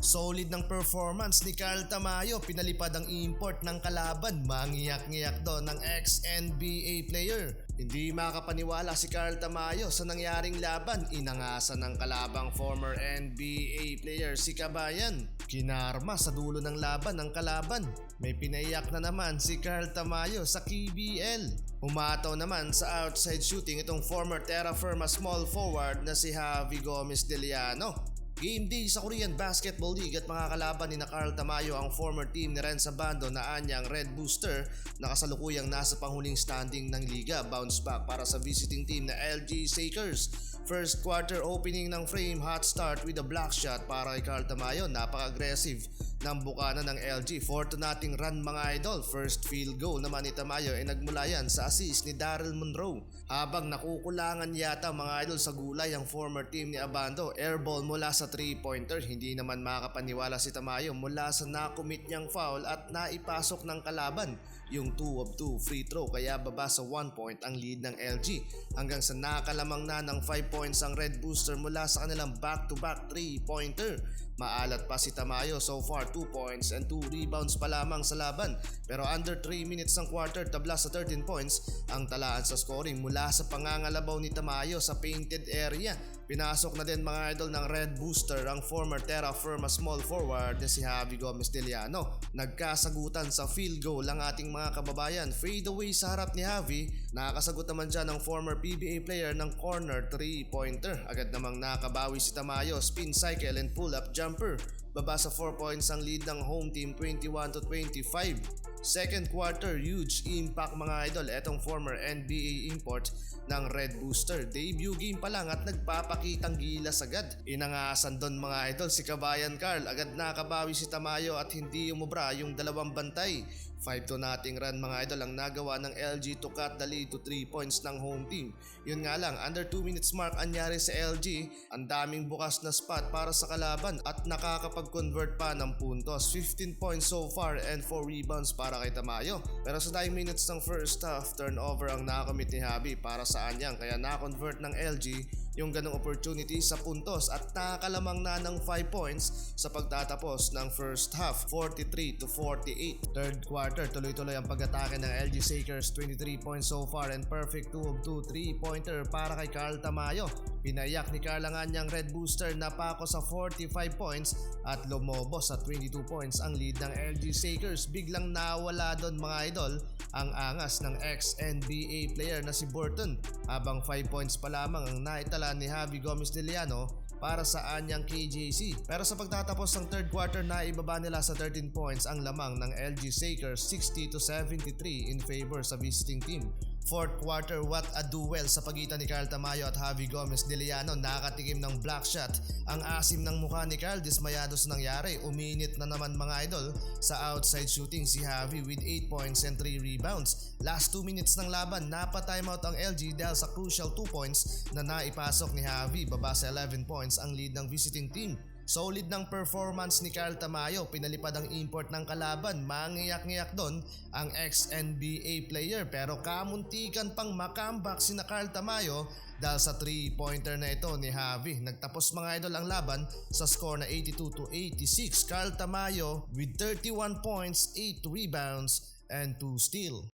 Solid ng performance ni Carl Tamayo, pinalipad ang import ng kalaban, mangiyak-ngiyak doon ng ex-NBA player. Hindi makapaniwala si Carl Tamayo sa nangyaring laban, inangasan ng kalabang former NBA player si Kabayan. Kinarma sa dulo ng laban ng kalaban. May pinaiyak na naman si Carl Tamayo sa KBL. Umataw naman sa outside shooting itong former Terra Firma small forward na si Javi Gomez Deliano. Game day sa Korean Basketball League at mga kalaban ni Carl Tamayo ang former team ni Renz Abando na anyang Red Booster na kasalukuyang nasa panghuling standing ng liga. Bounce back para sa visiting team na LG Lakers. First quarter opening ng frame, hot start with a block shot para kay Carl Tamayo. Napaka-aggressive ng bukana ng LG. 4-0 run mga idol. First field goal naman ni Tamayo ay nagmula yan sa assist ni Daryl Monroe. Habang nakukulangan yata mga idol sa gulay ang former team ni Abando, airball mula sa 3-pointer. Hindi naman makapaniwala si Tamayo mula sa nakumit niyang foul at naipasok ng kalaban yung 2 of 2 free throw, kaya baba sa 1 point ang lead ng LG hanggang sa nakalamang na ng 5 points ang Red Booster mula sa kanilang back-to-back 3-pointer. Maalat pa si Tamayo, so far 2 points and 2 rebounds pa lamang sa laban, pero under 3 minutes ng quarter, tabla sa 13 points ang talaan sa scoring mula sa pangangalabaw ni Tamayo sa painted area. Pinasok na din mga idol ng Red Booster ang former Terra Firma small forward na si Javi Gomez Deliano. Nagkasagutan sa field goal ang ating mga kababayan. Fade away sa harap ni Javi. Nakakasagot naman dyan ng former PBA player ng corner 3-pointer. Agad namang nakabawi si Tamayo, spin cycle and pull-up jumper. Baba sa 4 points ang lead ng home team, 21-25. Second quarter, huge impact mga idol. Etong former NBA import ng Red Booster. Debut game pa lang at nagpapakitang gilas agad. Inangasan doon mga idol si Kabayan Carl. Agad nakabawi si Tamayo at hindi umubra yung dalawang bantay. 5-0 run mga idol ang nagawa ng LG to cut the lead to 3 points ng home team. Yun nga lang, under 2 minutes mark anyari sa LG. Ang daming bukas na spot para sa kalaban at nakakapag-convert pa ng puntos. 15 points so far and 4 rebounds para kay Tamayo. Pero sa 9 minutes ng first half, turnover ang nakamit ni Javi para sa anyang, kaya na-convert ng LG yung ganong opportunity sa puntos at nakakalamang na ng 5 points sa pagtatapos ng first half, 43-48. Third quarter, tuloy-tuloy ang pag-atake ng LG Lakers, 23 points so far and perfect 2 of 2 3-pointer para kay Carl Tamayo. Pinayak ni Carl ang anyang Red Booster na pako sa 45 points at lumobo sa 22 points ang lead ng LG Lakers. Biglang nawala doon mga idol ang angas ng ex-NBA player na si Burton habang 5 points pa lamang ang naitala ni Javi Gomez Deliano para sa anyang KJC. Pero sa pagtatapos ng third quarter, naibaba nila sa 13 points ang lamang ng LG Lakers, 60-73 in favor sa visiting team. Fourth quarter, what a duel sa pagitan ni Carl Tamayo at Javi Gomez Deliano. Nakatikim ng block shot ang asim ng mukha ni Carl, dismayado sa nangyari. Uminit na naman mga idol sa outside shooting si Javi with 8 points and 3 rebounds. Last 2 minutes ng laban, napa-timeout ang LG dahil sa crucial 2 points na naipasok ni Javi. Baba sa 11 points ang lead ng visiting team. Solid ng performance ni Carl Tamayo, pinalipad ang import ng kalaban. Mangiyak-ngiyak doon ang ex-NBA player, pero kamuntikan pang makambak si na Carl Tamayo dahil sa 3-pointer na ito ni Javi. Nagtapos mga idol ang laban sa score na 82-86. Carl Tamayo with 31 points, 8 rebounds and 2 steals.